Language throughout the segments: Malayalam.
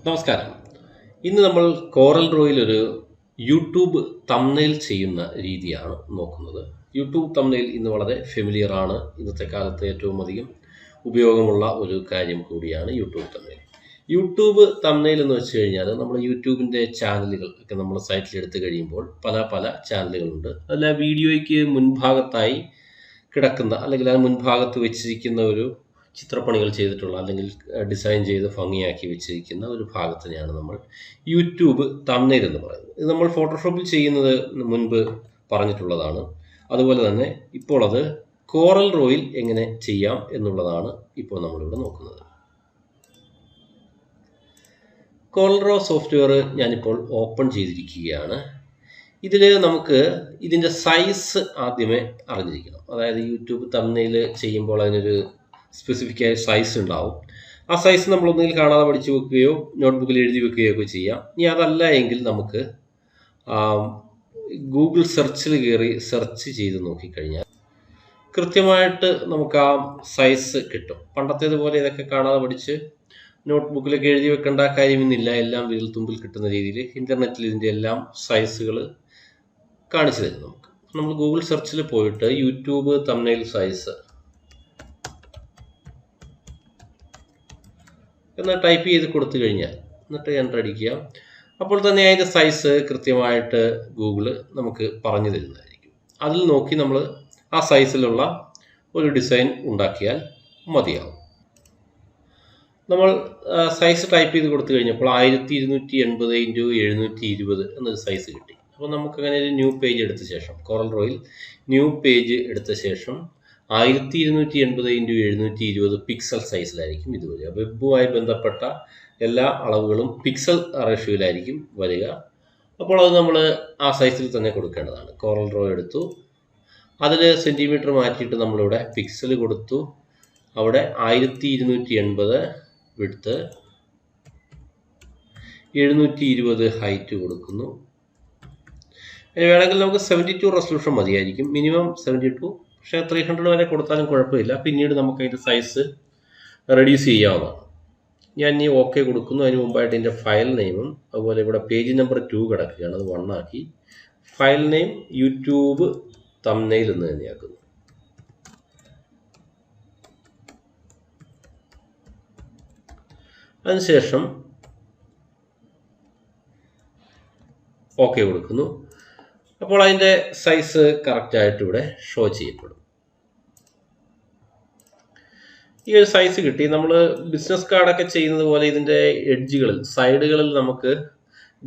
നമസ്കാരം. ഇന്ന് നമ്മൾ കോറൽ ഡ്രോയിൽ ഒരു യൂട്യൂബ് തംബ്നെയിൽ ചെയ്യുന്ന രീതിയാണ് നോക്കുന്നത്. യൂട്യൂബ് തംബ്നെയിൽ ഇന്ന് വളരെ ഫെമിലിയർ ആണ്. ഇന്നത്തെ കാലത്ത് ഏറ്റവും അധികം ഉപയോഗമുള്ള ഒരു കാര്യം കൂടിയാണ് യൂട്യൂബ് തംബ്നെയിൽ. യൂട്യൂബ് തംബ്നെയിൽ എന്ന് വെച്ച് കഴിഞ്ഞാൽ നമ്മൾ യൂട്യൂബിൻ്റെ ചാനലുകൾ ഒക്കെ നമ്മൾ സൈറ്റിൽ എടുത്തു കഴിയുമ്പോൾ പല ചാനലുകളുണ്ട്. അതിൽ ആ വീഡിയോയ്ക്ക് മുൻഭാഗത്തായി കിടക്കുന്ന അല്ലെങ്കിൽ ആ മുൻഭാഗത്ത് വെച്ചിരിക്കുന്ന ഒരു ചിത്രപ്പണികൾ ചെയ്തിട്ടുള്ള അല്ലെങ്കിൽ ഡിസൈൻ ചെയ്ത് ഭംഗിയാക്കി വെച്ചിരിക്കുന്ന ഒരു ഭാഗത്തിനെയാണ് നമ്മൾ യൂട്യൂബ് തംബ്നെയിൽ എന്ന് പറയുന്നത്. ഇത് നമ്മൾ ഫോട്ടോഷോപ്പിൽ ചെയ്യുന്നത് മുൻപ് പറഞ്ഞിട്ടുള്ളതാണ്. അതുപോലെ തന്നെ ഇപ്പോൾ അത് കോറൽ ഡ്രോയിൽ എങ്ങനെ ചെയ്യാം എന്നുള്ളതാണ് ഇപ്പോൾ നമ്മളിവിടെ നോക്കുന്നത്. കോറൽ ഡ്രോ സോഫ്റ്റ്വെയർ ഞാനിപ്പോൾ ഓപ്പൺ ചെയ്തിരിക്കുകയാണ്. ഇതിൽ നമുക്ക് ഇതിൻ്റെ സൈസ് ആദ്യമേ അറിഞ്ഞിരിക്കണം. അതായത് യൂട്യൂബ് തംബ്നെയിൽ ചെയ്യുമ്പോൾ അതിനൊരു സ്പെസിഫിക്കായ സൈസ് ഉണ്ടാവും. ആ സൈസ് നമ്മളൊന്നുകിൽ കാണാതെ പഠിച്ചു വെക്കുകയോ നോട്ട്ബുക്കിൽ എഴുതി വെക്കുകയോ ഒക്കെ ചെയ്യാം. ഇനി അതല്ല എങ്കിൽ നമുക്ക് ഗൂഗിൾ സെർച്ചിൽ കയറി സെർച്ച് ചെയ്ത് നോക്കിക്കഴിഞ്ഞാൽ കൃത്യമായിട്ട് നമുക്ക് ആ സൈസ് കിട്ടും. പണ്ടത്തേതുപോലെ ഇതൊക്കെ കാണാതെ പഠിച്ച് നോട്ട്ബുക്കിലൊക്കെ എഴുതി വെക്കേണ്ട കാര്യമൊന്നുമില്ല. എല്ലാം വിരൽത്തുമ്പിൽ കിട്ടുന്ന രീതിയിൽ ഇൻ്റർനെറ്റിൽ ഇതിൻ്റെ എല്ലാം സൈസുകൾ കാണിച്ചു തരും നമുക്ക്. നമ്മൾ ഗൂഗിൾ സെർച്ചിൽ പോയിട്ട് യൂട്യൂബ് തംബ്നെയിൽ സൈസ് എന്ന് ടൈപ്പ് ചെയ്ത് കൊടുത്തു കഴിഞ്ഞാൽ എന്നിട്ട് എൻ്റർ അടിക്കുക. അപ്പോൾ തന്നെ അതിൻ്റെ സൈസ് കൃത്യമായിട്ട് ഗൂഗിൾ നമുക്ക് പറഞ്ഞു തരുന്നതായിരിക്കും. അതിൽ നോക്കി നമ്മൾ ആ സൈസിലുള്ള ഒരു ഡിസൈൻ ഉണ്ടാക്കിയാൽ മതിയാവും. നമ്മൾ സൈസ് ടൈപ്പ് ചെയ്ത് കൊടുത്തു കഴിഞ്ഞപ്പോൾ 1280x720 എന്നൊരു സൈസ് കിട്ടി. അപ്പോൾ നമുക്കങ്ങനെ ഒരു ന്യൂ പേജ് എടുത്ത ശേഷം കോറൽ ഡ്രോയിൽ ന്യൂ പേജ് എടുത്ത ശേഷം 1280x720 പിക്സൽ സൈസിലായിരിക്കും ഇത് വരിക. വെബുമായി ബന്ധപ്പെട്ട എല്ലാ അളവുകളും പിക്സൽ റേഷ്യോയിലായിരിക്കും വരിക. അപ്പോൾ അത് നമ്മൾ ആ സൈസിൽ തന്നെ കൊടുക്കേണ്ടതാണ്. കോറൽ ഡ്രോ എടുത്തു, അതിൽ സെൻറ്റിമീറ്റർ മാറ്റിയിട്ട് നമ്മളിവിടെ പിക്സൽ കൊടുത്തു. അവിടെ 1280 വിഡ്ത്ത്, 720 ഹൈറ്റ് കൊടുക്കുന്നു. വേണമെങ്കിൽ നമുക്ക് 72 റെസൊല്യൂഷൻ മതിയായിരിക്കും. മിനിമം 72, പക്ഷേ 300 വരെ കൊടുത്താലും കുഴപ്പമില്ല. പിന്നീട് നമുക്ക് അതിൻ്റെ സൈസ് റെഡ്യൂസ് ചെയ്യാവുന്നതാണ്. ഞാൻ ഇനി ഓക്കെ കൊടുക്കുന്നു. അതിന് മുമ്പായിട്ട് ഇതിൻ്റെ ഫയൽ നെയിമും അതുപോലെ ഇവിടെ പേജ് നമ്പർ 2 കിടക്കുകയാണ്, അത് 1 ആക്കി. ഫയൽ നെയിം യൂട്യൂബ് തംബ്നെയിൽ എന്ന് തന്നെയാക്കുന്നു. അതിനുശേഷം ഓക്കെ കൊടുക്കുന്നു. അപ്പോൾ അതിൻ്റെ സൈസ് കറക്റ്റായിട്ട് ഇവിടെ ഷോ ചെയ്യപ്പെടും. ഈ ഒരു സൈസ് കിട്ടി. നമ്മൾ ബിസിനസ് കാർഡൊക്കെ ചെയ്യുന്നത് പോലെ ഇതിൻ്റെ എഡ്ജുകളിൽ സൈഡുകളിൽ നമുക്ക്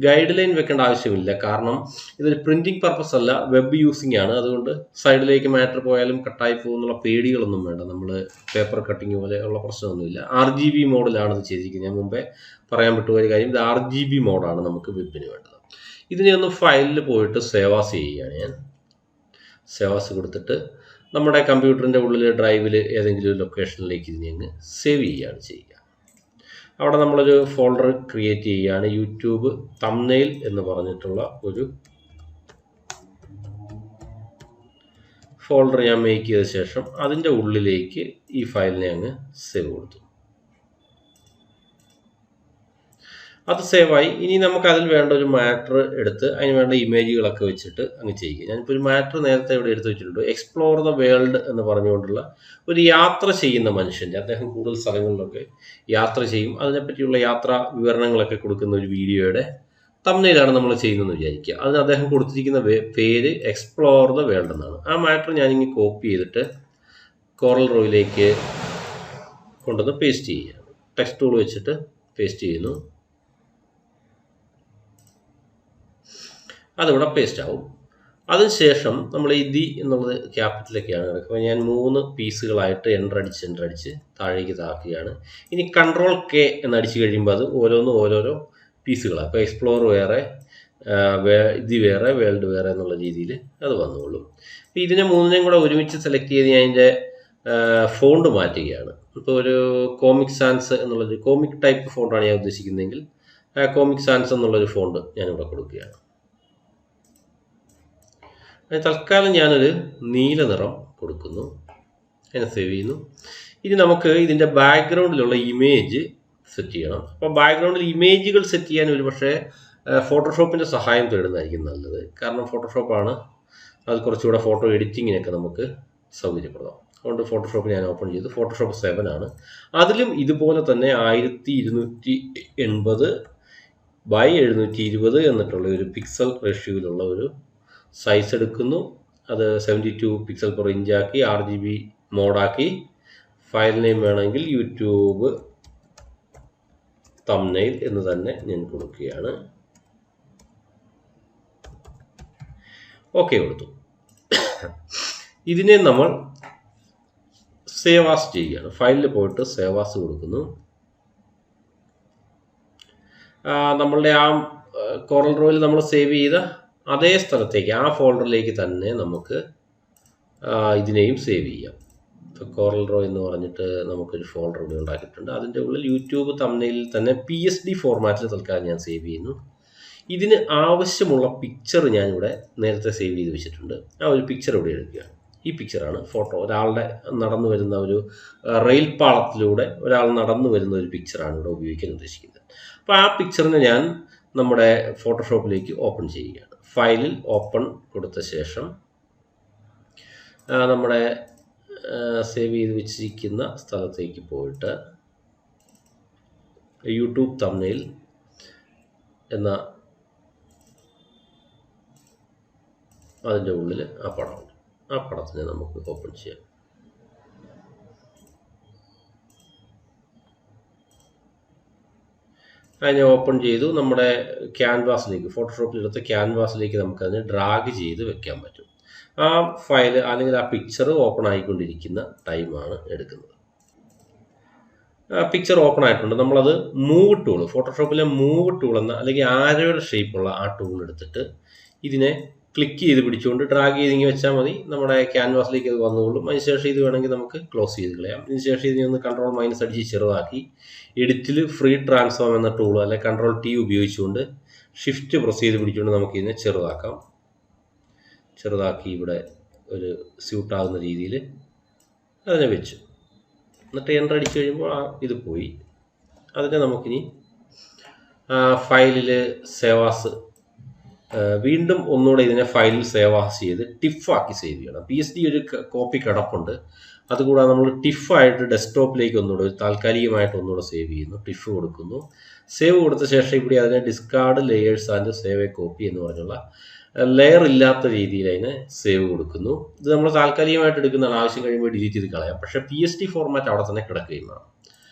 ഗൈഡ് ലൈൻ വെക്കേണ്ട ആവശ്യമില്ല. കാരണം ഇതൊരു പ്രിൻറ്റിങ് പർപ്പസ് അല്ല, വെബ് യൂസിങ് ആണ്. അതുകൊണ്ട് സൈഡിലേക്ക് മാറ്റർ പോയാലും കട്ടായി പോകുന്നുള്ള പേടികളൊന്നും വേണ്ട. നമ്മൾ പേപ്പർ കട്ടിങ് പോലെ ഉള്ള പ്രശ്നമൊന്നുമില്ല. RGB മോഡിലാണ് ഇത് ചെയ്തിരിക്കുന്നത്. ഞാൻ മുമ്പേ പറയാൻ വിട്ടുപോയ കാര്യം, ഇത് RGB മോഡാണ് നമുക്ക് വെബിന് വേണ്ടത്. ഇതിനെ ഒന്ന് ഫയലിൽ പോയിട്ട് സേവാസ് ചെയ്യുകയാണ് ഞാൻ. സേവാസ് കൊടുത്തിട്ട് നമ്മുടെ കമ്പ്യൂട്ടറിൻ്റെ ഉള്ളിലെ ഡ്രൈവിൽ ഏതെങ്കിലും ഒരു ലൊക്കേഷനിലേക്ക് ഇതിനെ അങ്ങ് സേവ് ചെയ്യുകയാണ് ചെയ്യുക. അവിടെ നമ്മളൊരു ഫോൾഡർ ക്രിയേറ്റ് ചെയ്യുകയാണ്. യൂട്യൂബ് തംബ്നെയിൽ എന്ന് പറഞ്ഞിട്ടുള്ള ഒരു ഫോൾഡർ ഞാൻ മേക്ക് ചെയ്ത ശേഷം അതിൻ്റെ ഉള്ളിലേക്ക് ഈ ഫയലിനെ അങ്ങ് സേവ് കൊടുത്തു. അത് സേവായി. ഇനി നമുക്ക് അതിൽ വേണ്ട ഒരു മാറ്റർ എടുത്ത് അതിന് വേണ്ട ഇമേജുകളൊക്കെ വെച്ചിട്ട് അങ്ങ് ചെയ്യുക. ഞാനിപ്പോൾ ഒരു മാറ്റർ നേരത്തെ ഇവിടെ എടുത്ത് വെച്ചിട്ടുണ്ട്. എക്സ്പ്ലോർ ദ വേൾഡ് എന്ന് പറഞ്ഞുകൊണ്ടുള്ള ഒരു യാത്ര ചെയ്യുന്ന മനുഷ്യൻ്റെ, അദ്ദേഹം കൂടുതൽ സ്ഥലങ്ങളിലൊക്കെ യാത്ര ചെയ്യും, അതിനെപ്പറ്റിയുള്ള യാത്രാ വിവരണങ്ങളൊക്കെ കൊടുക്കുന്ന ഒരു വീഡിയോയുടെ തംബ്നെയിലാണ് നമ്മൾ ചെയ്യുന്നതെന്ന് വിചാരിക്കുക. അതിന് അദ്ദേഹം കൊടുത്തിരിക്കുന്ന പേര് എക്സ്പ്ലോർ ദ വേൾഡ് എന്നാണ്. ആ മാറ്റർ ഞാനിങ്ങനെ കോപ്പി ചെയ്തിട്ട് കോറൽ ഡ്രോയിലേക്ക് കൊണ്ടുവന്ന് പേസ്റ്റ് ചെയ്യുകയാണ്. ടെക്സ്റ്റ് ടൂൾ വെച്ചിട്ട് പേസ്റ്റ് ചെയ്യുന്നു. അതിവിടെ പേസ്റ്റ് ആവും. അതിനുശേഷം നമ്മൾ ഈ ദി എന്നുള്ളത് ക്യാപിറ്റലൊക്കെയാണ് കിടക്കുക. ഞാൻ 3 പീസുകളായിട്ട് എൻ്റർ അടിച്ച് താഴേക്ക് താക്കുകയാണ്. ഇനി Ctrl+K എന്നടിച്ച് കഴിയുമ്പോൾ അത് ഓരോരോ പീസുകളാണ്. അപ്പോൾ എക്സ്പ്ലോർ വേറെ, ഇത് വേറെ, വേൾഡ് വേറെ എന്നുള്ള രീതിയിൽ അത് വന്നോളും. അപ്പോൾ ഇതിനെ 3നെയും കൂടെ ഒരുമിച്ച് സെലക്ട് ചെയ്ത് ഞാൻ അതിൻ്റെ ഫോണ്ട് മാറ്റുകയാണ്. ഇപ്പോൾ ഒരു കോമിക് സാൻസ് എന്നുള്ളൊരു കോമിക് ടൈപ്പ് ഫോണ്ടാണ് ഞാൻ ഉദ്ദേശിക്കുന്നതെങ്കിൽ കോമിക് സാൻസ് എന്നുള്ളൊരു ഫോണ്ട് ഞാനിവിടെ കൊടുക്കുകയാണ്. തൽക്കാലം ഞാനൊരു നീല നിറം കൊടുക്കുന്നു. അതിനെ സേവ് ചെയ്യുന്നു. ഇനി നമുക്ക് ഇതിൻ്റെ ബാക്ക്ഗ്രൗണ്ടിലുള്ള ഇമേജ് സെറ്റ് ചെയ്യണം. അപ്പോൾ ബാക്ക്ഗ്രൗണ്ടിൽ ഇമേജുകൾ സെറ്റ് ചെയ്യാൻ ഒരു പക്ഷേ ഫോട്ടോഷോപ്പിൻ്റെ സഹായം തേടുന്നതായിരിക്കും നല്ലത്. കാരണം ഫോട്ടോഷോപ്പാണ് അത് കുറച്ചുകൂടെ ഫോട്ടോ എഡിറ്റിങ്ങിനൊക്കെ നമുക്ക് സൗകര്യപ്രദം. അതുകൊണ്ട് ഫോട്ടോഷോപ്പ് ഞാൻ ഓപ്പൺ ചെയ്തു. ഫോട്ടോഷോപ്പ് 7 ആണ്. അതിലും ഇതുപോലെ തന്നെ 1280 ബൈ 720 എന്നിട്ടുള്ള ഒരു പിക്സൽ റേഷ്യോയിലുള്ള ഒരു സൈസ് എടുക്കുന്നു. അത് 72 പിക്സൽ പെർ ഇഞ്ചാക്കി RGB മോഡാക്കി ഫയൽ നെയിം വേണമെങ്കിൽ യൂട്യൂബ് തംബ്നെയിൽ എന്ന് തന്നെ ഞാൻ കൊടുക്കുകയാണ്. ഓക്കെ കൊടുത്തു. ഇതിനെ നമ്മൾ സേവ് ആസ് ചെയ്യുകയാണ്. ഫയലിൽ പോയിട്ട് സേവ് ആസ് കൊടുക്കുന്നു. നമ്മളുടെ ആ CorelDrawയിൽ നമ്മൾ സേവ് ചെയ്ത അതേ സ്ഥലത്തേക്ക് ആ ഫോൾഡറിലേക്ക് തന്നെ നമുക്ക് ഇതിനെയും സേവ് ചെയ്യാം. ഇപ്പോൾ CorelDraw എന്ന് പറഞ്ഞിട്ട് നമുക്കൊരു ഫോൾഡർ ഇവിടെ ഉണ്ടാക്കിയിട്ടുണ്ട്. അതിൻ്റെ ഉള്ളിൽ യൂട്യൂബ് തംബ്നെയിലിൽ തന്നെ PSD ഫോർമാറ്റിൽ തൽക്കാലം ഞാൻ സേവ് ചെയ്യുന്നു. ഇതിന് ആവശ്യമുള്ള പിക്ചർ ഞാനിവിടെ നേരത്തെ സേവ് ചെയ്ത് വെച്ചിട്ടുണ്ട്. ആ ഒരു പിക്ചർ ഇവിടെ എടുക്കുകയാണ്. ഈ പിക്ചറാണ് ഫോട്ടോ. ഒരാളുടെ നടന്നു വരുന്ന ഒരു റെയിൽ പാളത്തിലൂടെ ഒരാൾ നടന്നു വരുന്ന ഒരു പിക്ചറാണ് ഇവിടെ ഉപയോഗിക്കാൻ ഉദ്ദേശിക്കുന്നത്. അപ്പോൾ ആ പിക്ചറിനെ ഞാൻ നമ്മുടെ ഫോട്ടോഷോപ്പിലേക്ക് ഓപ്പൺ ചെയ്യുകയാണ്. ഫയലിൽ ഓപ്പൺ കൊടുത്ത ശേഷം നമ്മുടെ സേവ് ചെയ്ത് വെച്ചിരിക്കുന്ന സ്ഥലത്തേക്ക് പോയിട്ട് യൂട്യൂബ് തംബ്നെയിൽ എന്ന അതിൻ്റെ ഉള്ളിൽ ആ പടമുണ്ട്. ആ പടത്തിനെ നമുക്ക് ഓപ്പൺ ചെയ്യാം. അതിനെ ഓപ്പൺ ചെയ്തു. നമ്മുടെ ക്യാൻവാസിലേക്ക്, ഫോട്ടോഷോപ്പിലെടുത്ത ക്യാൻവാസിലേക്ക് നമുക്കതിനെ ഡ്രാഗ് ചെയ്ത് വെക്കാൻ പറ്റും. ആ ഫയൽ അല്ലെങ്കിൽ ആ പിക്ചർ ഓപ്പൺ ആയിക്കൊണ്ടിരിക്കുന്ന ടൈമാണ് എടുക്കുന്നത്. പിക്ചർ ഓപ്പൺ ആയിട്ടുണ്ട്. നമ്മളത് മൂവ് ടൂൾ, ഫോട്ടോഷോപ്പിലെ മൂവ് ടൂൾ എന്ന അല്ലെങ്കിൽ ആരോയുടെ ഷേപ്പുള്ള ആ ടൂൾ എടുത്തിട്ട് ഇതിനെ ക്ലിക്ക് ചെയ്ത് പിടിച്ചുകൊണ്ട് ഡ്രാഗ് ചെയ്ത് ഇങ്ങനെ വെച്ചാൽ മതി. നമ്മുടെ ക്യാൻവാസിലേക്ക് അത് വന്നുകൊള്ളും. അതിനുശേഷം ഇത് വേണമെങ്കിൽ നമുക്ക് ക്ലോസ് ചെയ്ത് കളയാം. അതിനുശേഷം ഇതിനെ ഒന്ന് Ctrl- അടിച്ച് ചെറുതാക്കി എഡിറ്റിൽ ഫ്രീ ട്രാൻസ്ഫോം എന്ന ടൂൾ അല്ലെ Ctrl-T ഉപയോഗിച്ചുകൊണ്ട് ഷിഫ്റ്റ് പ്രസ് ചെയ്ത് പിടിച്ചുകൊണ്ട് നമുക്കിതിനെ ചെറുതാക്കാം. ചെറുതാക്കി ഇവിടെ ഒരു സ്യൂട്ടാകുന്ന രീതിയിൽ അതിനെ വെച്ചു. എന്നിട്ട് എൻ്റർ അടിച്ചു കഴിയുമ്പോൾ ഇത് പോയി. അതിനെ നമുക്കിനി ഫയലിൽ സേവാസ് വീണ്ടും ഒന്നുകൂടെ ഇതിനെ ഫയലിൽ സേവാസ് ചെയ്ത് ടിഫാക്കി സേവ് ചെയ്യണം. PSD ഒരു കോപ്പി കിടപ്പുണ്ട്. അതുകൂടാതെ നമ്മൾ ടിഫായിട്ട് ഡെസ്ക്ടോപ്പിലേക്ക് ഒന്നുകൂടെ താൽക്കാലികമായിട്ട് ഒന്നുകൂടെ സേവ് ചെയ്യുന്നു. ടിഫ് കൊടുക്കുന്നു. സേവ് കൊടുത്ത ശേഷം ഇവിടെ അതിനെ discard layers and save A copy എന്ന് പറഞ്ഞുള്ള ലെയർ ഇല്ലാത്ത രീതിയിൽ അതിനെ സേവ് കൊടുക്കുന്നു. ഇത് നമ്മൾ താൽക്കാലികമായിട്ട് എടുക്കുന്നതാണ്. ആവശ്യം കഴിയുമ്പോൾ ഡിലീറ്റ് ചെയ്ത് കളയാം. പക്ഷേ PSD ഫോർമാറ്റ് അവിടെ തന്നെ കിടക്കുകയും വേണം.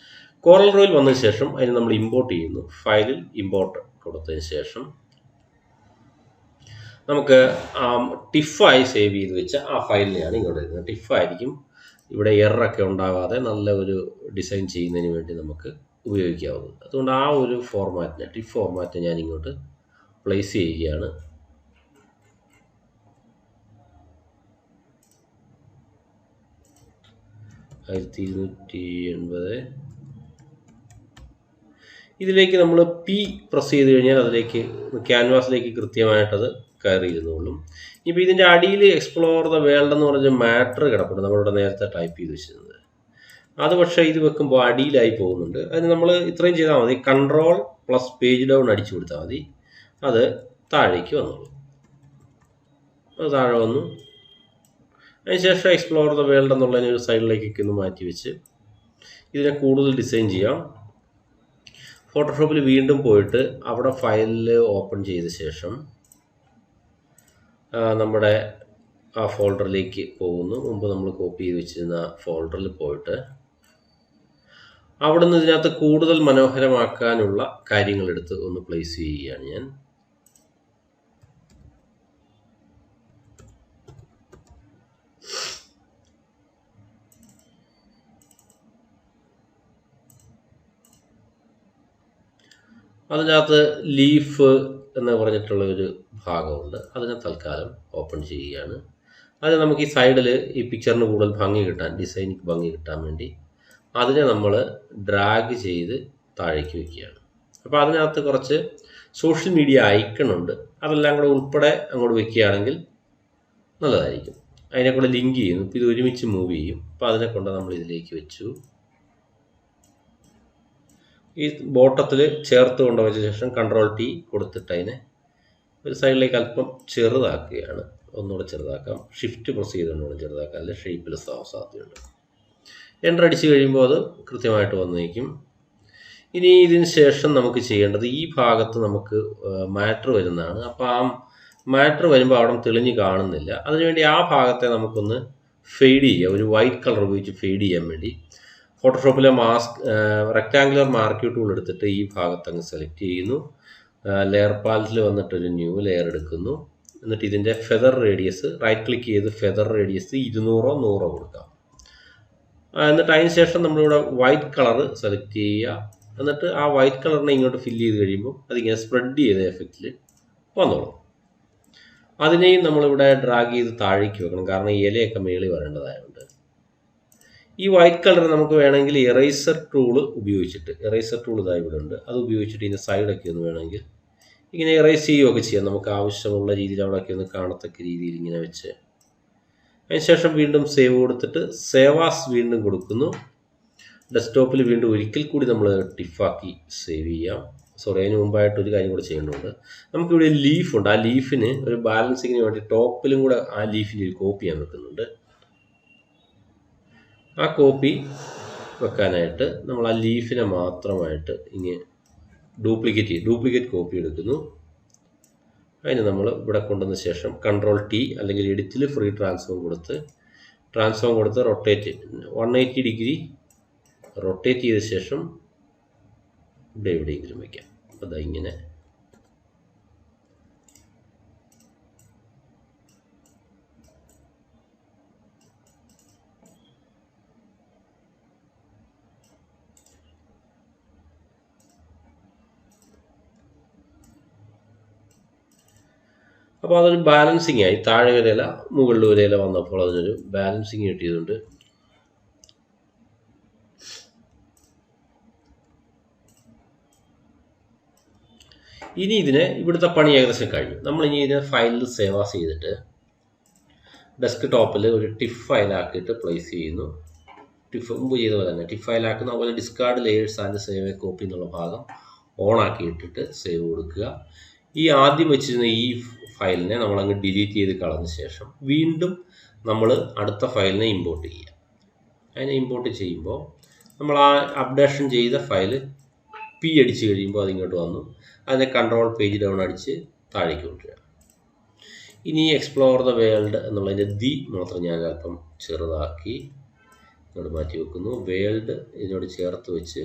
CorelDrawയിൽ വന്നതിന് ശേഷം അതിന് നമ്മൾ ഇമ്പോർട്ട് ചെയ്യുന്നു. ഫയലിൽ ഇമ്പോർട്ട് കൊടുത്തതിന് ശേഷം നമുക്ക് ടിഫായി സേവ് ചെയ്ത് വെച്ച ആ ഫയലിനെയാണ് ഇങ്ങോട്ട് വരുന്നത്. ടിഫായിരിക്കും ഇവിടെ എററൊക്കെ ഉണ്ടാകാതെ നല്ല ഒരു ഡിസൈൻ ചെയ്യുന്നതിന് വേണ്ടി നമുക്ക് ഉപയോഗിക്കാവുന്നത്. അതുകൊണ്ട് ആ ഒരു ഫോർമാറ്റിനെ, ടിഫ് ഫോർമാറ്റ് ഞാൻ ഇങ്ങോട്ട് പ്ലേസ് ചെയ്യുകയാണ്. ഇതിലേക്ക് നമ്മൾ P പ്രസ് ചെയ്ത് കഴിഞ്ഞാൽ അതിലേക്ക് ക്യാൻവാസിലേക്ക് കൃത്യമായിട്ടത് കയറി ഇരുന്നോളും. ഇപ്പോൾ ഇതിൻ്റെ അടിയിൽ എക്സ്പ്ലോർ ദ വേൾഡ് എന്ന് പറഞ്ഞ മാറ്റർ കിടപ്പുണ്ട്, നമ്മളിവിടെ നേരത്തെ ടൈപ്പ് ചെയ്ത് വെച്ചിരുന്നത്. അത് പക്ഷേ ഇത് വെക്കുമ്പോൾ അടിയിലായി പോകുന്നുണ്ട്. അതിന് നമ്മൾ ഇത്രയും ചെയ്താൽ മതി. Ctrl+പേജ് ഡൗൺ അടിച്ചു കൊടുത്താൽ മതി. അത് താഴേക്ക് വന്നോളൂ. അത് താഴെ വന്നു. അതിനുശേഷം എക്സ്പ്ലോർ ദ വേൾഡ് എന്നുള്ളതിന് ഒരു സൈഡിലേക്കൊക്കെ ഒന്ന് മാറ്റി വെച്ച് ഇതിനെ കൂടുതൽ ഡിസൈൻ ചെയ്യാം. ഫോട്ടോഷോപ്പിൽ വീണ്ടും പോയിട്ട് അവിടെ ഫയലിൽ ഓപ്പൺ ചെയ്ത ശേഷം നമ്മുടെ ആ ഫോൾഡറിലേക്ക് പോകുന്നു. മുമ്പ് നമ്മൾ കോപ്പി ചെയ്ത് വെച്ചിരുന്ന ഫോൾഡറിൽ പോയിട്ട് അവിടെ നിന്ന് ഇതിനകത്ത് കൂടുതൽ മനോഹരമാക്കാനുള്ള കാര്യങ്ങളെടുത്ത് ഒന്ന് പ്ലേസ് ചെയ്യുകയാണ് ഞാൻ. അതിനകത്ത് ലീഫ് എന്ന് പറഞ്ഞിട്ടുള്ള ഒരു ഭാഗമുണ്ട്. അതിനെ തൽക്കാലം ഓപ്പൺ ചെയ്യുകയാണ്. അത് നമുക്ക് ഈ സൈഡിൽ ഈ പിക്ചറിന് കൂടുതൽ ഭംഗി കിട്ടാൻ, ഡിസൈനിക്ക് ഭംഗി കിട്ടാൻ വേണ്ടി അതിനെ നമ്മൾ ഡ്രാഗ് ചെയ്ത് താഴേക്ക് വയ്ക്കുകയാണ്. അപ്പോൾ അതിനകത്ത് കുറച്ച് സോഷ്യൽ മീഡിയ ഐക്കണുണ്ട്. അതെല്ലാം കൂടെ ഉൾപ്പെടെ അങ്ങോട്ട് വയ്ക്കുകയാണെങ്കിൽ നല്ലതായിരിക്കും. അതിനെ കൂടെ ലിങ്ക് ചെയ്യുന്നു. ഇപ്പോൾ ഇത് ഒരുമിച്ച് മൂവ് ചെയ്യും. അപ്പോൾ അതിനെ കൊണ്ട് നമ്മൾ ഇതിലേക്ക് വെച്ചു. ഈ ബോട്ടത്തിൽ ചേർത്ത് കൊണ്ടുവച്ച ശേഷം കൺട്രോൾ ടി കൊടുത്തിട്ട് അതിനെ ഒരു സൈഡിലേക്ക് അല്പം ചെറുതാക്കുകയാണ്. ഒന്നുകൂടെ ചെറുതാക്കാം. ഷിഫ്റ്റ് പ്രസ് ചെയ്തുകൊണ്ട് ചെറുതാക്കാം, അല്ലെങ്കിൽ ഷേപ്പിലെസ് ആവാൻ സാധ്യതയുണ്ട്. എൻ്റർ അടിച്ച് കഴിയുമ്പോൾ അത് കൃത്യമായിട്ട് വന്നേക്കും. ഇനി ഇതിന് ശേഷം നമുക്ക് ചെയ്യേണ്ടത് ഈ ഭാഗത്ത് നമുക്ക് മാറ്റർ വരുന്നതാണ്. അപ്പോൾ ആ മാറ്റർ വരുമ്പോൾ അവിടെ തെളിഞ്ഞ് കാണുന്നില്ല. അതിനുവേണ്ടി ആ ഭാഗത്തെ നമുക്കൊന്ന് ഫെയ്ഡ് ചെയ്യുക. ഒരു വൈറ്റ് കളർ ഉപയോഗിച്ച് ഫെയ്ഡ് ചെയ്യാൻ വേണ്ടി ഫോട്ടോഷോപ്പിലെ റെക്റ്റാങ്കുലർ മാർക്ക് ടൂൾ എടുത്തിട്ട് ഈ ഭാഗത്ത് അങ്ങ് സെലക്ട് ചെയ്യുന്നു. ലെയർ പാലറ്റിൽ വന്നിട്ടൊരു ന്യൂ ലെയർ എടുക്കുന്നു. എന്നിട്ട് ഇതിൻ്റെ ഫെദർ റേഡിയസ് റൈറ്റ് ക്ലിക്ക് ചെയ്ത് ഫെദർ റേഡിയസ് 200 100 കൊടുക്കാം. എന്നിട്ട് അതിന് ശേഷം നമ്മളിവിടെ വൈറ്റ് കളർ സെലക്ട് ചെയ്യുക. എന്നിട്ട് ആ വൈറ്റ് കളറിനെ ഇങ്ങോട്ട് ഫില്ല് ചെയ്ത് കഴിയുമ്പോൾ അതിങ്ങനെ സ്പ്രെഡ് ചെയ്ത എഫക്റ്റിൽ വന്നോളും. അതിനെയും നമ്മളിവിടെ ഡ്രാഗ് ചെയ്ത് താഴേക്ക് വെക്കണം, കാരണം ഇലയൊക്കെ മേളിൽ വരേണ്ടതായതുകൊണ്ട്. ഈ വൈറ്റ് കളർ നമുക്ക് വേണമെങ്കിൽ ഇറേസർ ടൂൾ ഉപയോഗിച്ചിട്ട്, ഇറേസർ ടൂൾ ഇതായി ഇവിടെ ഉണ്ട്, അത് ഉപയോഗിച്ചിട്ട് ഇതിൻ്റെ സൈഡൊക്കെ ഒന്ന് വേണമെങ്കിൽ ഇങ്ങനെ ഇറേസ് ചെയ്യുകയൊക്കെ ചെയ്യാം. നമുക്ക് ആവശ്യമുള്ള രീതിയിൽ അവിടെയൊക്കെ ഒന്ന് കാണത്തക്ക രീതിയിൽ ഇങ്ങനെ വെച്ച് അതിനുശേഷം വീണ്ടും സേവ് കൊടുത്തിട്ട് സേവ് ആസ് വീണ്ടും കൊടുക്കുന്നു. ഡെസ്ക്ടോപ്പിൽ വീണ്ടും ഒരിക്കൽ കൂടി നമ്മൾ ടിഫാക്കി സേവ് ചെയ്യാം. സോറി, അതിന് മുമ്പായിട്ട് ഒരു കാര്യം കൂടെ ചെയ്യേണ്ടതുണ്ട്. നമുക്കിവിടെ ഒരു ലീഫുണ്ട്. ആ ലീഫിന് ഒരു ബാലൻസിങ്ങിന് വേണ്ടി ടോപ്പിലും കൂടെ ആ ലീഫിൻ്റെ ഒരു കോപ്പി ഞാൻ വെക്കുന്നുണ്ട്. ആ കോപ്പി വെക്കാനായിട്ട് നമ്മൾ ആ ലീഫിനെ മാത്രമായിട്ട് ഇങ്ങനെ ഡ്യൂപ്ലിക്കേറ്റ് കോപ്പി എടുക്കുന്നു. അതിന് നമ്മൾ ഇവിടെ കൊണ്ടുവന്ന ശേഷം കൺട്രോൾ ടി അല്ലെങ്കിൽ എഡിറ്റിൽ ഫ്രീ ട്രാൻസ്ഫോം കൊടുത്ത് റൊട്ടേറ്റ് 180 ഡിഗ്രി റൊട്ടേറ്റ് ചെയ്ത ശേഷം ഇവിടെ എവിടെയെങ്കിലും വയ്ക്കാം. അതാ ഇങ്ങനെ. അപ്പോൾ അതൊരു ബാലൻസിങ് ആയി. താഴെ ഒരു ഇല മുകളിൽ ഒരു ഇല വന്നപ്പോൾ അതിനൊരു ബാലൻസിങ് കിട്ടിയതുണ്ട്. ഇനി ഇവിടുത്തെ പണി ഏകദേശം കഴിഞ്ഞു. നമ്മളിനി ഇതിനെ ഫയലിൽ സേവ് ആസ് ചെയ്തിട്ട് ഡെസ്ക് ടോപ്പിൽ ഒരു ടിഫ് ഫയലാക്കിയിട്ട് പ്ലേസ് ചെയ്യുന്നു. മുമ്പ് ചെയ്ത പോലെ തന്നെ ടിഫ് ഫയലാക്കുന്ന. അതുപോലെ discard layers and save A copy എന്നുള്ള ഭാഗം ഓൺ ആക്കിയിട്ടിട്ട് സേവ് കൊടുക്കുക. ഈ ആദ്യം വെച്ചിരുന്ന ഈ ഫയലിനെ നമ്മളങ്ങ് ഡിലീറ്റ് ചെയ്ത് കളഞ്ഞ ശേഷം വീണ്ടും നമ്മൾ അടുത്ത ഫയലിനെ ഇമ്പോർട്ട് ചെയ്യുക. അതിനെ ഇമ്പോർട്ട് ചെയ്യുമ്പോൾ നമ്മൾ ആ അപ്ഡേഷൻ ചെയ്ത ഫയൽ പി അടിച്ച് കഴിയുമ്പോൾ അതിങ്ങോട്ട് വന്നു. അതിനെ കൺട്രോൾ പേജ് ഡൗൺ അടിച്ച് താഴേക്ക് കൊണ്ടുവരിക. ഇനി എക്സ്പ്ലോർ ദ വേൾഡ് എന്നുള്ളതിൻ്റെ ദി മാത്രം ഞാൻ അല്പം ചെറുതാക്കി ഇങ്ങോട്ട് മാറ്റി വെക്കുന്നു. വേൾഡ് ഇതിനോട് ചേർത്ത് വെച്ച്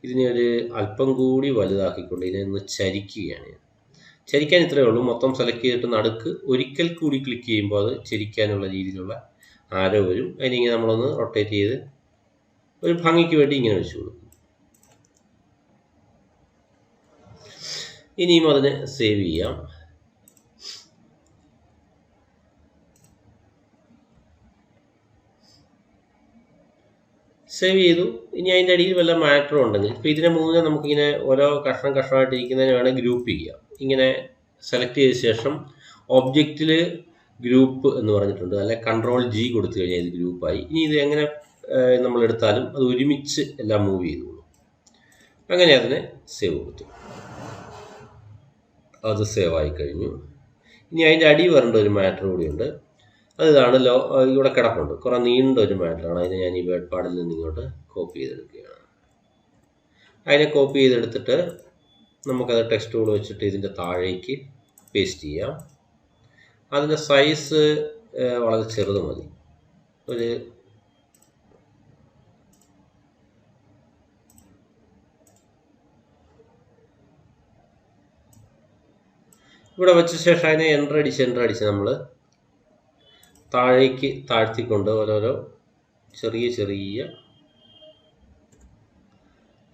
ഇതിനെ ഒരു അല്പം കൂടി വലുതാക്കിക്കൊണ്ട് ഇതിനെ ഒന്ന് ചരിക്കുകയാണ്. ചരിക്കാൻ ഇത്രയേ ഉള്ളൂ. മൊത്തം സെലക്ട് ചെയ്തിട്ട് നടുക്ക് ഒരിക്കൽ കൂടി ക്ലിക്ക് ചെയ്യുമ്പോൾ അത് ചരിക്കാനുള്ള രീതിയിലുള്ള ആരോ വരും. അതിനിങ്ങനെ നമ്മളൊന്ന് റൊട്ടേറ്റ് ചെയ്ത് ഒരു ഭംഗിക്ക് വേണ്ടി ഇങ്ങനെ വെച്ച് കൊടുക്കും. ഇനിയും അതിനെ സേവ് ചെയ്യാം. സേവ് ചെയ്തു. ഇനി അതിൻ്റെ അടിയിൽ വല്ല മാറ്ററും ഉണ്ടെങ്കിൽ, ഇപ്പോൾ ഇതിനെ മൂന്നിനെ നമുക്കിങ്ങനെ ഓരോ കഷ്ണമായിട്ട് ഇരിക്കുന്നതിന് വേണമെങ്കിൽ ഗ്രൂപ്പ് ചെയ്യാം. ഇങ്ങനെ സെലക്ട് ചെയ്ത ശേഷം ഒബ്ജക്റ്റിൽ ഗ്രൂപ്പ് എന്ന് പറഞ്ഞിട്ടുണ്ട്, അല്ലെ കൺട്രോൾ ജി കൊടുത്തു കഴിഞ്ഞാൽ ഇത് ഗ്രൂപ്പായി. ഇനി ഇത് എങ്ങനെ നമ്മളെടുത്താലും അത് ഒരുമിച്ച് എല്ലാം മൂവ് ചെയ്തോളൂ. അങ്ങനെ അതിനെ സേവ് കൊടുത്തു. അത് സേവ് ആയി കഴിഞ്ഞു. ഇനി അതിൻ്റെ അടി വരേണ്ട ഒരു മാറ്റർ കൂടിയുണ്ട്. അതാണ് ഇവിടെ കിടപ്പുണ്ട്. കുറേ നീണ്ട ഒരു മാറ്ററാണ്. അതിനെ ഞാൻ ഈ വേർഡ് പാഡിൽ നിന്ന് ഇങ്ങോട്ട് കോപ്പി ചെയ്തെടുക്കുകയാണ്. അതിനെ കോപ്പി ചെയ്തെടുത്തിട്ട് നമുക്കത് ടെക്സ്റ്റ് ടൂൾ വെച്ചിട്ട് ഇതിൻ്റെ താഴേക്ക് പേസ്റ്റ് ചെയ്യാം. അതിൻ്റെ സൈസ് വളരെ ചെറുത് മതി. ഇവിടെ വെച്ച ശേഷം അതിനെ എൻ്റർ അടിച്ച് നമ്മൾ താഴേക്ക് താഴ്ത്തിക്കൊണ്ട് ഓരോരോ ചെറിയ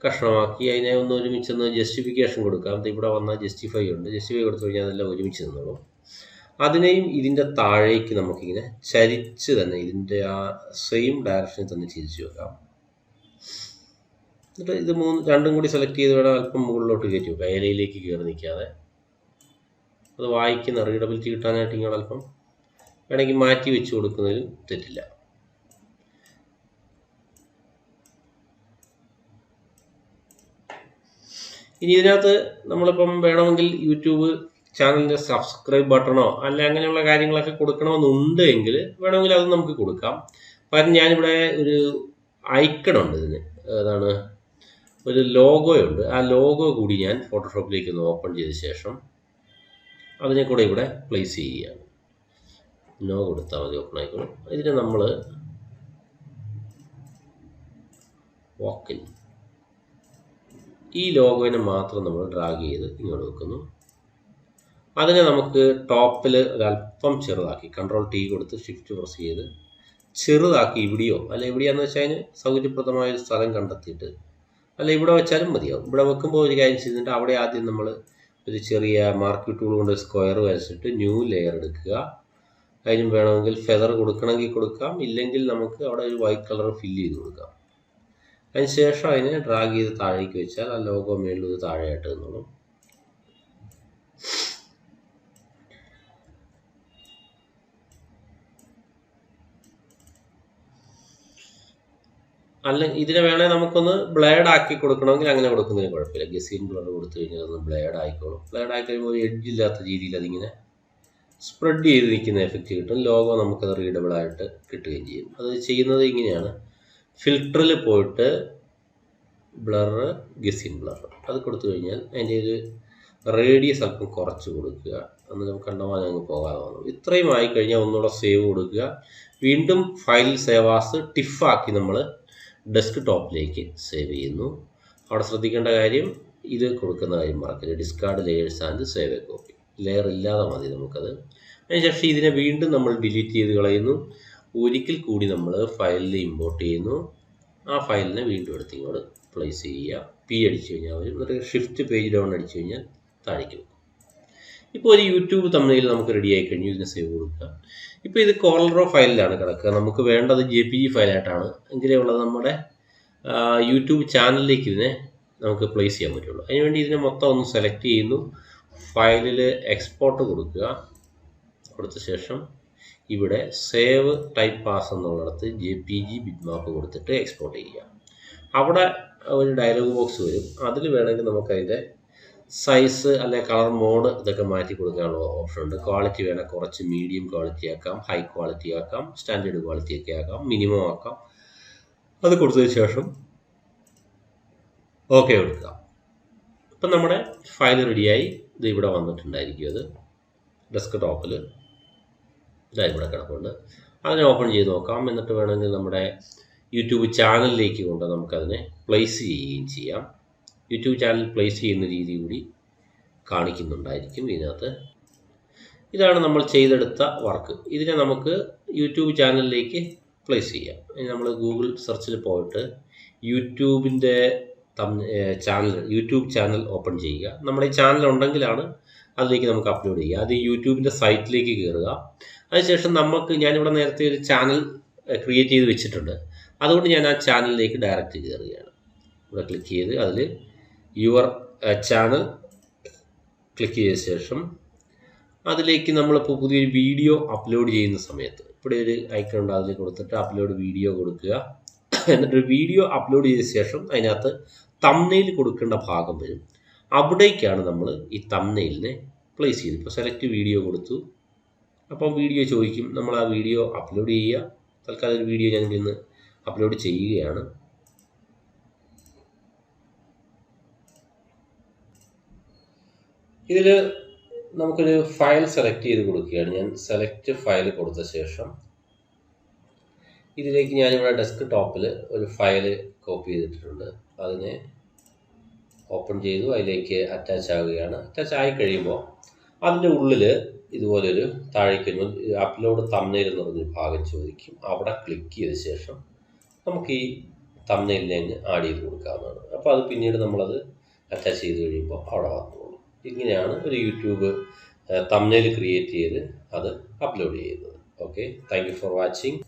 കഷ്ണമാക്കി അതിനെ ഒന്ന് ഒരുമിച്ചൊന്ന് ജസ്റ്റിഫിക്കേഷൻ കൊടുക്കാം. ഇവിടെ വന്നാൽ ജസ്റ്റിഫൈ കൊടുത്തു കഴിഞ്ഞാൽ അതെല്ലാം ഒരുമിച്ച് നിന്നോളും. അതിനെയും ഇതിൻ്റെ താഴേക്ക് നമുക്കിങ്ങനെ ചരിച്ച് തന്നെ ഇതിൻ്റെ ആ സെയിം ഡയറക്ഷനിൽ തന്നെ തിരിച്ചു വെക്കാം. എന്നിട്ട് ഇത് രണ്ടും കൂടി സെലക്ട് ചെയ്ത് വേണം അല്പം മുകളിലോട്ട് കയറ്റി വെക്കാം, ഇലയിലേക്ക് കയറി നിൽക്കാതെ. അത് വായിക്കുന്ന റീഡബിലിറ്റി കിട്ടാനായിട്ട് ഇങ്ങനെ അല്പം വേണമെങ്കിൽ മാറ്റി വെച്ച് കൊടുക്കുന്നതിൽ തെറ്റില്ല. ഇനി ഇതിനകത്ത് നമ്മളിപ്പം വേണമെങ്കിൽ യൂട്യൂബ് ചാനലിൻ്റെ സബ്സ്ക്രൈബ് ബട്ടണോ അല്ല അങ്ങനെയുള്ള കാര്യങ്ങളൊക്കെ കൊടുക്കണമെന്നുണ്ട് എങ്കിൽ വേണമെങ്കിൽ അത് നമുക്ക് കൊടുക്കാം. പകരം ഞാനിവിടെ ഒരു ഐക്കണുണ്ട് ഇതിന്, അതാണ് ഒരു ലോഗോയുണ്ട്. ആ ലോഗോ കൂടി ഞാൻ ഫോട്ടോഷോപ്പിലേക്ക് ഒന്ന് ഓപ്പൺ ചെയ്ത ശേഷം അതിനെ കൂടെ ഇവിടെ പ്ലേസ് ചെയ്യുകയാണ്. നോ കൊടുത്താൽ മതി, ഓപ്പൺ ആയിക്കോളും. ഇതിന് നമ്മൾ വാക്കിൻ ഈ ലോഗോയിനെ മാത്രം നമ്മൾ ഡ്രാഗ് ചെയ്ത് ഇങ്ങോട്ട് വെക്കുന്നു. അതിനെ നമുക്ക് ടോപ്പിൽ ഒരല്പം ചെറുതാക്കി Ctrl+T കൊടുത്ത് ഷിഫ്റ്റ് പ്രസ് ചെയ്ത് ചെറുതാക്കി ഇവിടെയോ അല്ല എവിടെയാണെന്ന് വെച്ചാൽ അതിന് സൗകര്യപ്രദമായൊരു സ്ഥലം കണ്ടെത്തിയിട്ട് അല്ല ഇവിടെ വെച്ചാലും മതിയാവും. ഇവിടെ വെക്കുമ്പോൾ ഒരു കാര്യം ചെയ്തിട്ട് അവിടെ ആദ്യം നമ്മൾ ഒരു ചെറിയ മാർക്ക് ടൂൾ കൊണ്ട് സ്ക്വയർ വരച്ചിട്ട് ന്യൂ ലെയർ എടുക്കുക. അതിനും വേണമെങ്കിൽ ഫെദർ കൊടുക്കണമെങ്കിൽ കൊടുക്കാം, ഇല്ലെങ്കിൽ നമുക്ക് അവിടെ ഒരു വൈറ്റ് കളർ ഫില്ല് ചെയ്ത് കൊടുക്കാം. അതിനുശേഷം അതിനെ ഡ്രാഗ് ചെയ്ത് താഴേക്ക് വെച്ചാൽ ആ ലോഗോ മേളിൽ താഴെയായിട്ട് നിന്നോളും. അല്ല ഇതിനെ വേണേൽ നമുക്കൊന്ന് ബ്ലേഡ് ആക്കി കൊടുക്കണമെങ്കിൽ അങ്ങനെ കൊടുക്കുന്നതിന് കുഴപ്പമില്ല. ഗസീൻ ബ്ലർ കൊടുത്തു കഴിഞ്ഞാൽ ഒന്ന് ബ്ലേഡ് ആയിക്കോളും. ബ്ലേഡ് ആയി കഴിയുമ്പോൾ ഒരു എഡ്ജ് ഇല്ലാത്ത രീതിയിൽ അതിങ്ങനെ സ്പ്രെഡ് ചെയ്ത് നിൽക്കുന്ന എഫക്റ്റ് കിട്ടും. ലോഗോ നമുക്കത് റീഡബിൾ ആയിട്ട് കിട്ടുകയും ചെയ്യും. അത് ചെയ്യുന്നത് ഇങ്ങനെയാണ്. ഫിൽറ്ററിൽ പോയിട്ട് ബ്ലർ, ഗസീൻ ബ്ലർ അത് കൊടുത്തു കഴിഞ്ഞാൽ അതിൻ്റെ ഒരു റേഡിയസ് അല്പം കുറച്ച് കൊടുക്കുക. അന്ന് നമുക്ക് കണ്ടമാനം അങ്ങ് പോകാതെ വന്നു. ഇത്രയും ആയിക്കഴിഞ്ഞാൽ ഒന്നുകൂടെ സേവ് കൊടുക്കുക. വീണ്ടും ഫയൽ സേവാസ് ടിഫാക്കി നമ്മൾ ഡെസ്ക് ടോപ്പിലേക്ക് സേവ് ചെയ്യുന്നു. അവിടെ ശ്രദ്ധിക്കേണ്ട കാര്യം ഇത് കൊടുക്കുന്ന കാര്യം മറക്കരുത്. Discard layers and save A copy. Layer ഇല്ലാതെ മതി നമുക്കത്. അതിനുശേഷം ഇതിനെ വീണ്ടും നമ്മൾ ഡിലീറ്റ് ചെയ്ത് കളയുന്നു. ഒരിക്കൽ കൂടി നമ്മൾ ഫയലിൽ ഇമ്പോർട്ട് ചെയ്യുന്നു. ആ ഫയലിനെ വീണ്ടും എടുത്ത് ഇങ്ങോട്ട് പ്ലേസ് ചെയ്യുക. പി അടിച്ചു കഴിഞ്ഞാൽ വരും. എന്നിട്ട് ഷിഫ്റ്റ് പേജ് ഡൗൺ അടിച്ചു കഴിഞ്ഞാൽ താഴേക്ക് വെക്കും. ഇപ്പോൾ ഒരു യൂട്യൂബ് തമ്മിൽ നമുക്ക് റെഡി ആയി കഴിഞ്ഞു. ഇതിനെ സേവ് കൊടുക്കുക. ഇപ്പോൾ ഇത് CorelDraw ഫയലിലാണ് കിടക്കുക. നമുക്ക് വേണ്ടത് JPG ഫയലായിട്ടാണ്. എങ്കിലേ ഉള്ളത് നമ്മുടെ യൂട്യൂബ് ചാനലിലേക്ക് ഇതിനെ നമുക്ക് പ്ലേസ് ചെയ്യാൻ പറ്റുള്ളൂ. അതിനുവേണ്ടി ഇതിനെ മൊത്തം ഒന്ന് സെലക്ട് ചെയ്യുന്നു. ഫയലിൽ എക്സ്പോർട്ട് കൊടുക്കുക. കൊടുത്ത ശേഷം ഇവിടെ സേവ് ടൈപ്പ് പാസ് എന്നുള്ളിടത്ത് JPG ബിറ്റ്മാപ്പ് കൊടുത്തിട്ട് എക്സ്പോർട്ട് ചെയ്യുക. അവിടെ ഒരു ഡയലോഗ് ബോക്സ് വരും. അതിൽ വേണമെങ്കിൽ നമുക്കതിൻ്റെ സൈസ് അല്ലെ കളർ മോഡ് ഇതൊക്കെ മാറ്റി കൊടുക്കാനുള്ള ഓപ്ഷൻ ഉണ്ട്. ക്വാളിറ്റി വേണേൽ കുറച്ച് മീഡിയം ക്വാളിറ്റി ആക്കാം, ഹൈ ക്വാളിറ്റി ആക്കാം, സ്റ്റാൻഡേർഡ് ക്വാളിറ്റി ഒക്കെ ആക്കാം, മിനിമം ആക്കാം. അത് കൊടുത്തതിന് ശേഷം ഓക്കെ കൊടുക്കുക. ഇപ്പം നമ്മുടെ ഫയൽ റെഡിയായി. ഇത് ഇവിടെ വന്നിട്ടുണ്ടായിരിക്കും. അത് ഡെസ്ക് ടോപ്പിൽ ഇതായി ഇവിടെ കിടപ്പുണ്ട്. അതിനെ ഓപ്പൺ ചെയ്ത് നോക്കാം. എന്നിട്ട് വേണമെങ്കിൽ നമ്മുടെ യൂട്യൂബ് ചാനലിലേക്ക് കൊണ്ട് നമുക്കതിനെ പ്ലേസ് ചെയ്യുകയും ചെയ്യാം. യൂട്യൂബ് ചാനൽ പ്ലേസ് ചെയ്യുന്ന രീതി കൂടി കാണിക്കുന്നുണ്ടായിരിക്കും ഇതിനകത്ത്. ഇതാണ് നമ്മൾ ചെയ്തെടുത്ത വർക്ക്. ഇതിനെ നമുക്ക് യൂട്യൂബ് ചാനലിലേക്ക് പ്ലേസ് ചെയ്യാം. നമ്മൾ ഗൂഗിൾ സെർച്ചിൽ പോയിട്ട് യൂട്യൂബിൻ്റെ യൂട്യൂബ് ചാനൽ ഓപ്പൺ ചെയ്യുക. നമ്മുടെ ഈ ചാനൽ ഉണ്ടെങ്കിലാണ് അതിലേക്ക് നമുക്ക് അപ്ലോഡ് ചെയ്യുക. അത് യൂട്യൂബിൻ്റെ സൈറ്റിലേക്ക് കയറുക. അതിനുശേഷം ഞാനിവിടെ നേരത്തെ ഒരു ചാനൽ ക്രിയേറ്റ് ചെയ്ത് വെച്ചിട്ടുണ്ട്. അതുകൊണ്ട് ഞാൻ ആ ചാനലിലേക്ക് ഡയറക്റ്റ് കയറുകയാണ്. ഇവിടെ ക്ലിക്ക് ചെയ്ത് അതിൽ യുവർ ചാനൽ ക്ലിക്ക് ചെയ്ത ശേഷം അതിലേക്ക് നമ്മളിപ്പോൾ പുതിയൊരു വീഡിയോ അപ്ലോഡ് ചെയ്യുന്ന സമയത്ത് ഇവിടെ ഒരു ഐക്കൺ ഉണ്ട്. അതിൽ കൊടുത്തിട്ട് അപ്ലോഡ് വീഡിയോ കൊടുക്കുക. എന്നിട്ട് വീഡിയോ അപ്ലോഡ് ചെയ്ത ശേഷം അതിനകത്ത് തംബ്നെയിൽ കൊടുക്കേണ്ട ഭാഗം വരും. അവിടേക്കാണ് നമ്മൾ ഈ തംബ്നെയിലിനെ പ്ലേസ് ചെയ്ത്. ഇപ്പോൾ സെലക്ട് വീഡിയോ കൊടുത്തു. അപ്പം വീഡിയോ ചോദിക്കും. നമ്മൾ ആ വീഡിയോ അപ്ലോഡ് ചെയ്യുക. തൽക്കാലം ഒരു വീഡിയോ ഞാൻ ഇന്ന് അപ്ലോഡ് ചെയ്യുകയാണ്. ഇതിൽ നമുക്കൊരു ഫയൽ സെലക്ട് ചെയ്ത് കൊടുക്കുകയാണ്. ഞാൻ സെലക്ട് ഫയൽ കൊടുത്ത ശേഷം ഇതിലേക്ക് ഞാനിവിടെ ഡെസ്ക് ടോപ്പിൽ ഒരു ഫയൽ കോപ്പി ചെയ്തിട്ടുണ്ട്. അതിനെ ഓപ്പൺ ചെയ്തു. അതിലേക്ക് അറ്റാച്ച് ആവുകയാണ്. അറ്റാച്ച് ആയി കഴിയുമ്പോൾ അതിൻ്റെ ഉള്ളിൽ ഇതുപോലൊരു താഴേക്ക് അപ്ലോഡ് തംബ്നെയിൽ എന്ന് പറഞ്ഞൊരു ഭാഗം ചോദിക്കും. അവിടെ ക്ലിക്ക് ചെയ്ത ശേഷം നമുക്ക് ഈ തംബ്നെയിലിനെ അങ്ങ് ആഡ് ചെയ്ത് കൊടുക്കാവുന്നതാണ്. അപ്പോൾ അത് പിന്നീട് നമ്മളത് അറ്റാച്ച് ചെയ്ത് കഴിയുമ്പോൾ അവിടെ വന്നോളും. ഇങ്ങനെയാണ് ഒരു യൂട്യൂബ് തംബ്നെയിൽ ക്രിയേറ്റ് ചെയ്ത് അത് അപ്ലോഡ് ചെയ്യുന്നത്. Okay, thank you for watching.